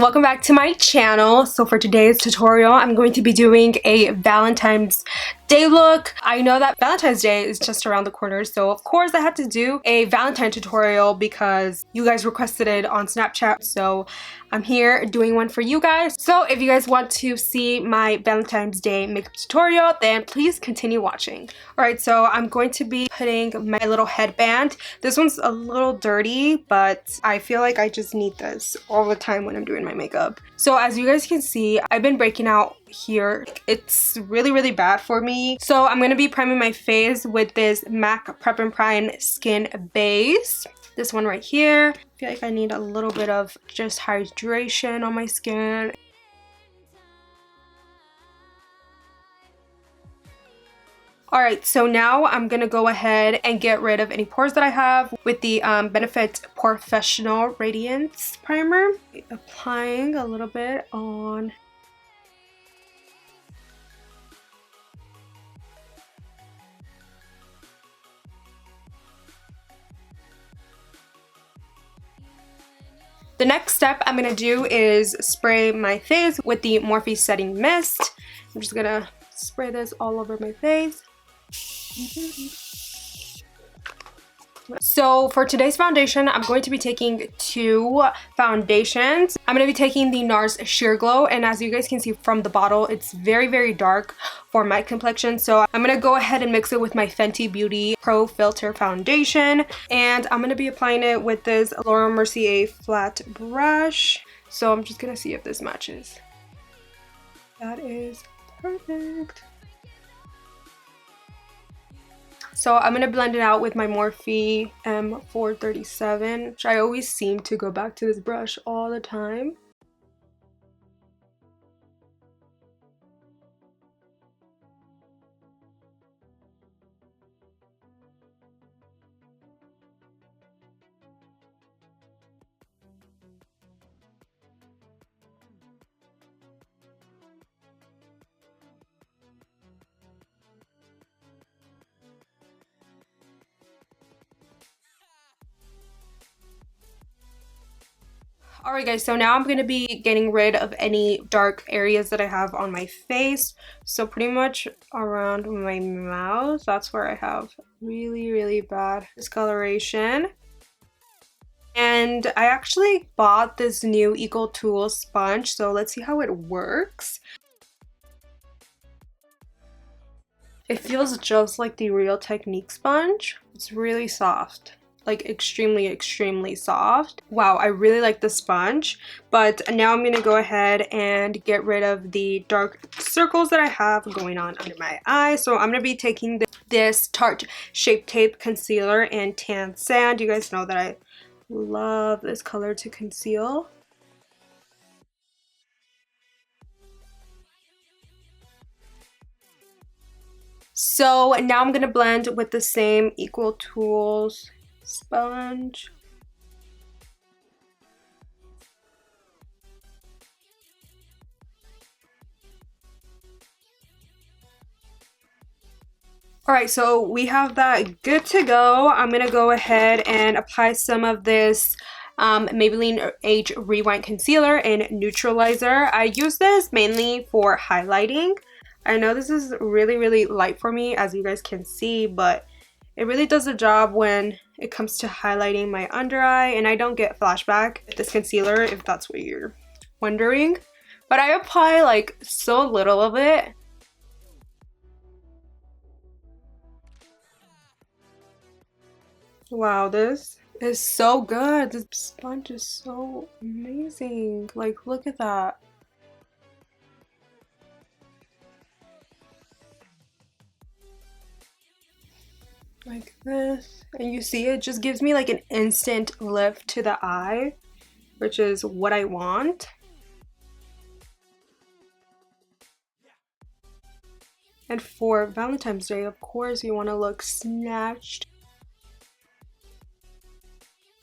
welcome back to my channel. So for today's tutorial, I'm going to be doing a Valentine's Day look. I know that Valentine's Day is just around the corner, so of course I had to do a Valentine tutorial because you guys requested it on Snapchat, so I'm here doing one for you guys. So if you guys want to see my Valentine's Day makeup tutorial, then please continue watching. Alright, so I'm going to be putting my little headband. This one's a little dirty, but I feel like I just need this all the time when I'm doing my makeup. So as you guys can see, I've been breaking out here. It's really bad for me. So I'm going to be priming my face with this MAC Prep and Prime Skin Base. This one right here. I feel like I need a little bit of just hydration on my skin. Alright, so now I'm going to go ahead and get rid of any pores that I have with the Benefit Professional Radiance Primer. Applying a little bit on the next step I'm going to do is spray my face with the Morphe Setting Mist. I'm just going to spray this all over my face. So for today's foundation, I'm going to be taking two foundations. I'm going to be taking the NARS Sheer Glow, and as you guys can see from the bottle, it's very dark for my complexion. So I'm going to go ahead and mix it with my Fenty Beauty Pro Filter foundation, and I'm going to be applying it with this Laura Mercier flat brush. So I'm just going to see if this matches. That is perfect. So I'm going to blend it out with my Morphe M437, which I always seem to go back to this brush all the time. Alright guys, so now I'm going to be getting rid of any dark areas that I have on my face. So pretty much around my mouth, that's where I have really bad discoloration. And I actually bought this new Eco Tool sponge, so let's see how it works. It feels just like the Real Technique sponge. It's really soft. Like extremely soft. Wow, I really like the sponge, but now I'm gonna go ahead and get rid of the dark circles that I have going on under my eyes. So I'm gonna be taking this Tarte Shape Tape Concealer in Tan Sand. You guys know that I love this color to conceal. So now I'm gonna blend with the same Equal Tools sponge. Alright, so we have that good to go. I'm gonna go ahead and apply some of this Maybelline Age Rewind Concealer in Neutralizer. I use this mainly for highlighting. I know this is really light for me, as you guys can see, but it really does the job when it comes to highlighting my under eye, and I don't get flashback with this concealer, if that's what you're wondering. But I apply like so little of it. Wow, this is so good. This sponge is so amazing. Like, look at that. Like this, and you see it just gives me like an instant lift to the eye, which is what I want. And for Valentine's Day, of course, you want to look snatched.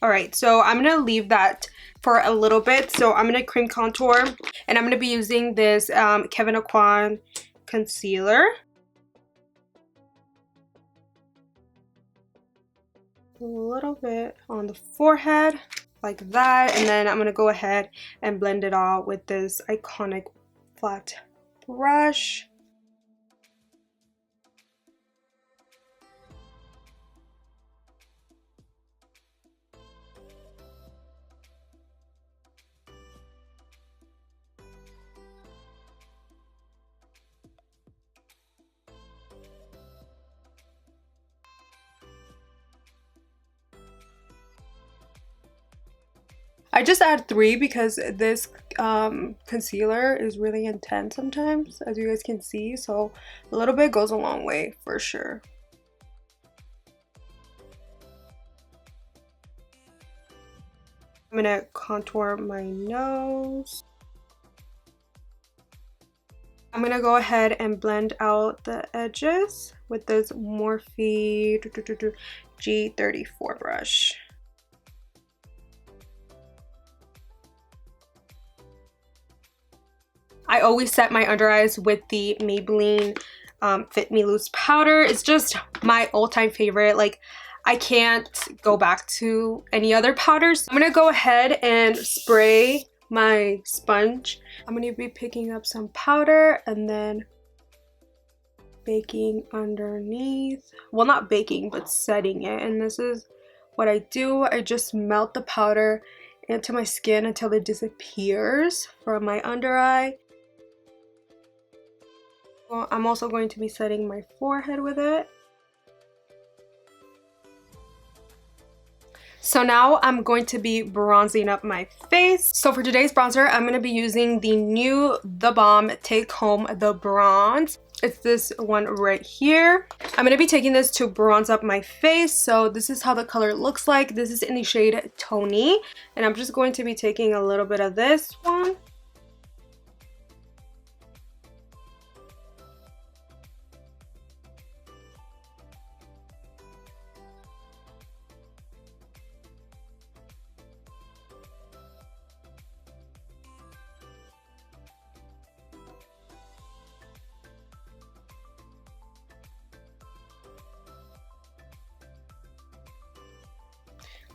Alright, so I'm gonna leave that for a little bit. So I'm gonna cream contour, and I'm gonna be using this Kevyn Aucoin concealer. A little bit on the forehead. like that. And then I'm going to go ahead and blend it all with this iconic flat brush. I just add 3 because this concealer is really intense sometimes, as you guys can see, so a little bit goes a long way for sure. I'm gonna contour my nose. I'm gonna go ahead and blend out the edges with this Morphe G34 brush. I always set my under eyes with the Maybelline Fit Me Loose powder. It's just my all-time favorite. Like, I can't go back to any other powders. I'm gonna go ahead and spray my sponge. I'm gonna be picking up some powder and then baking underneath. Well, not baking, but setting it. And this is what I do. I just melt the powder into my skin until it disappears from my under eye. Well, I'm also going to be setting my forehead with it. So now I'm going to be bronzing up my face. So for today's bronzer, I'm going to be using the new The Balm Take Home the Bronze. It's this one right here. I'm going to be taking this to bronze up my face. So this is how the color looks like. This is in the shade Tony. And I'm just going to be taking a little bit of this one.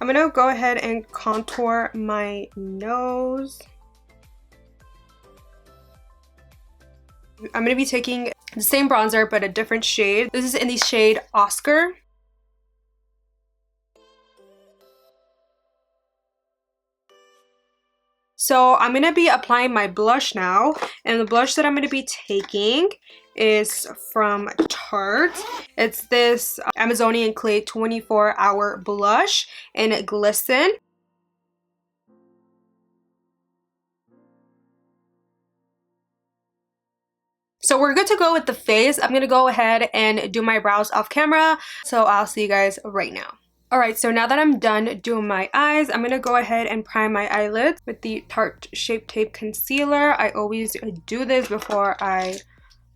I'm gonna go ahead and contour my nose. I'm gonna be taking the same bronzer but a different shade. This is in the shade Oscar. So I'm going to be applying my blush now, and the blush that I'm going to be taking is from Tarte. It's this Amazonian Clay 24-hour blush in Glisten. So we're good to go with the face. I'm going to go ahead and do my brows off camera, so I'll see you guys right now. Alright, so now that I'm done doing my eyes, I'm going to go ahead and prime my eyelids with the Tarte Shape Tape Concealer. I always do this before I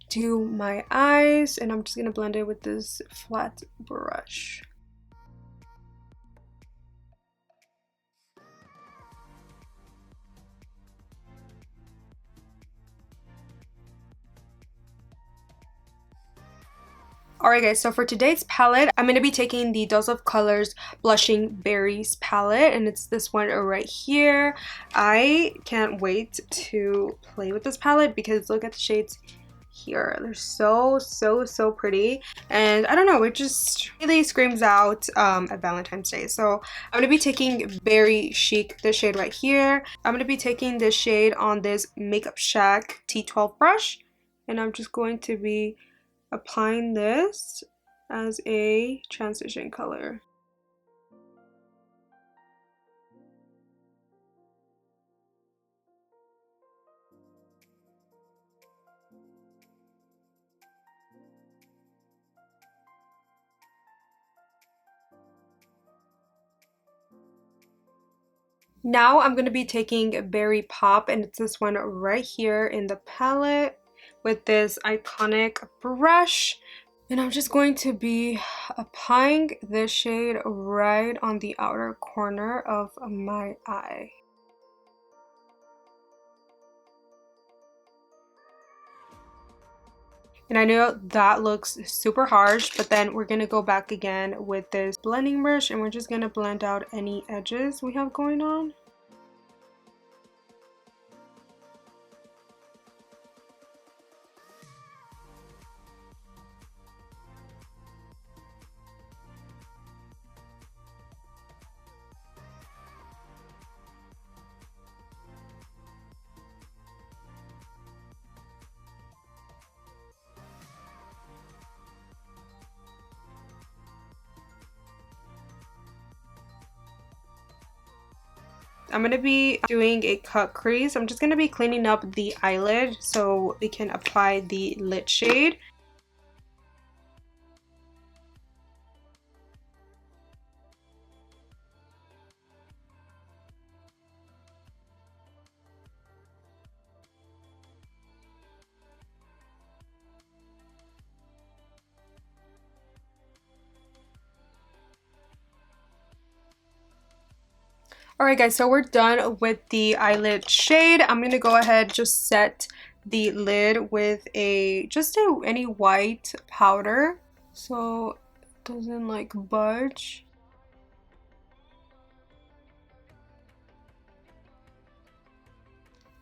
do my eyes, and I'm just going to blend it with this flat brush. Alright guys, so for today's palette, I'm going to be taking the Dose of Colors Blushing Berries palette, and it's this one right here. I can't wait to play with this palette because look at the shades here. They're so pretty, and I don't know, it just really screams out at Valentine's Day. So I'm going to be taking Berry Chic, this shade right here. I'm going to be taking this shade on this Makeup Shack T12 brush, and I'm just going to be applying this as a transition color. Now I'm going to be taking Berry Pop, and it's this one right here in the palette with this iconic brush, and I'm just going to be applying this shade right on the outer corner of my eye. And I know that looks super harsh, but then we're gonna go back again with this blending brush and we're just gonna blend out any edges we have going on. I'm going to be doing a cut crease. I'm just going to be cleaning up the eyelid so we can apply the lid shade. Alright guys, so we're done with the eyelid shade. I'm going to go ahead just set the lid with any white powder so it doesn't like budge.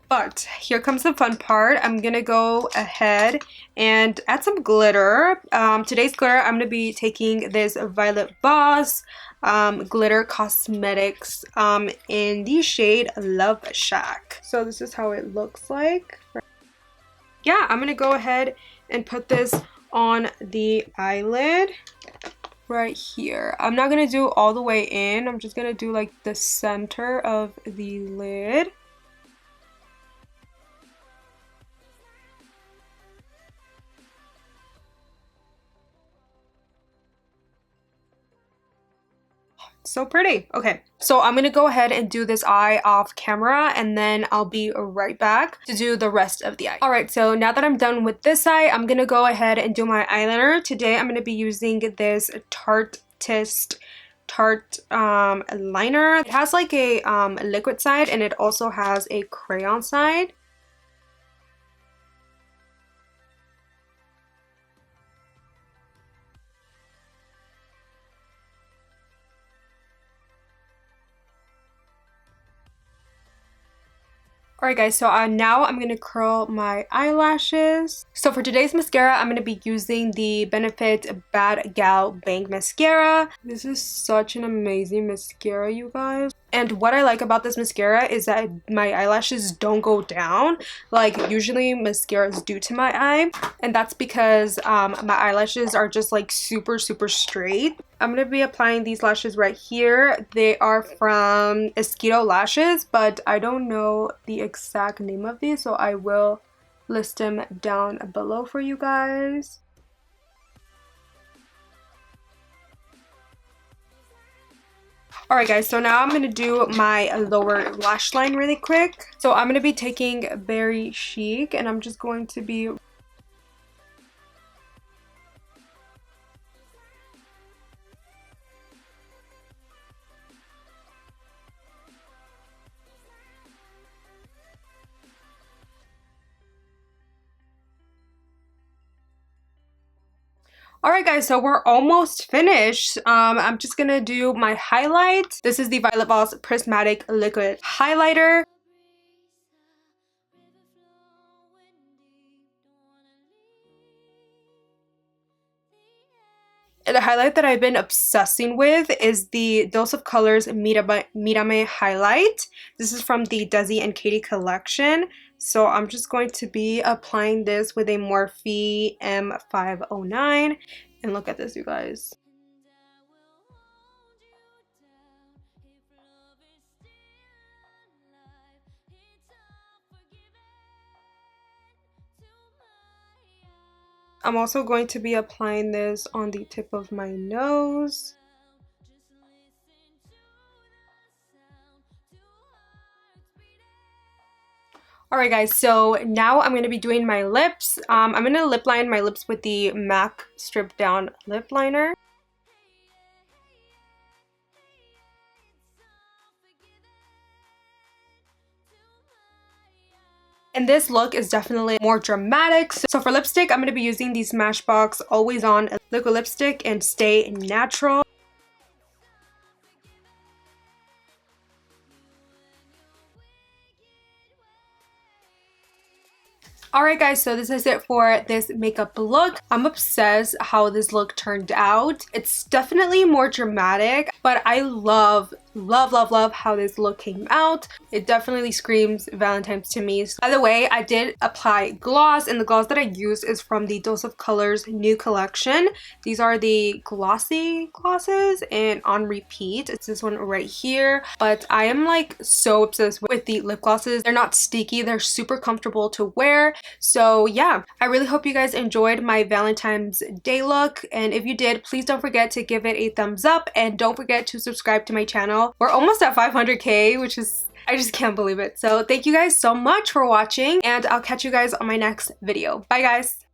But here comes the fun part. I'm gonna go ahead and add some glitter. Today's glitter, I'm gonna be taking this Violet Boss glitter cosmetics in the shade Love Shack. So this is how it looks like. Yeah, I'm gonna go ahead and put this on the eyelid right here. I'm not gonna do all the way in. I'm just gonna do like the center of the lid. So pretty. Okay, so I'm gonna go ahead and do this eye off camera and then I'll be right back to do the rest of the eye. All right, so now that I'm done with this eye, I'm gonna go ahead and do my eyeliner. Today I'm gonna be using this Tarte liner. It has like a liquid side and it also has a crayon side. Alright guys, so now I'm going to curl my eyelashes. So for today's mascara, I'm going to be using the Benefit Bad Gal Bank Mascara. This is such an amazing mascara, you guys. And what I like about this mascara is that my eyelashes don't go down like usually mascaras do to my eye. And that's because my eyelashes are just like super straight. I'm going to be applying these lashes right here. They are from Esquito Lashes, but I don't know the exact name of these, so I will list them down below for you guys. Alright guys, so now I'm going to do my lower lash line really quick. So I'm going to be taking Berry Chic and I'm just going to be Alright guys, so we're almost finished. I'm just gonna do my highlight. This is the Violet Boss Prismatic Liquid Highlighter. The highlight that I've been obsessing with is the Dose of Colors Mírame highlight. This is from the Desi and Katie collection. So I'm just going to be applying this with a Morphe M509. And look at this, you guys. I'm also going to be applying this on the tip of my nose. Alright guys, so now I'm going to be doing my lips. I'm going to lip line my lips with the MAC Strip Down Lip Liner. And this look is definitely more dramatic. So for lipstick, I'm going to be using the Smashbox Always On liquid lipstick and Stay Natural. Alright guys, so this is it for this makeup look. I'm obsessed how this look turned out. It's definitely more dramatic, but I love how this look came out. It definitely screams Valentine's to me. So, by the way, I did apply gloss, and the gloss that I used is from the Dose of Colors new collection. These are the glossy glosses and on repeat. It's this one right here, but I am like so obsessed with the lip glosses. They're not sticky, they're super comfortable to wear. So yeah, I really hope you guys enjoyed my Valentine's Day look, and if you did, please don't forget to give it a thumbs up and don't forget to subscribe to my channel. We're almost at 500k, which is, I just can't believe it. So thank you guys so much for watching, and I'll catch you guys on my next video. Bye guys!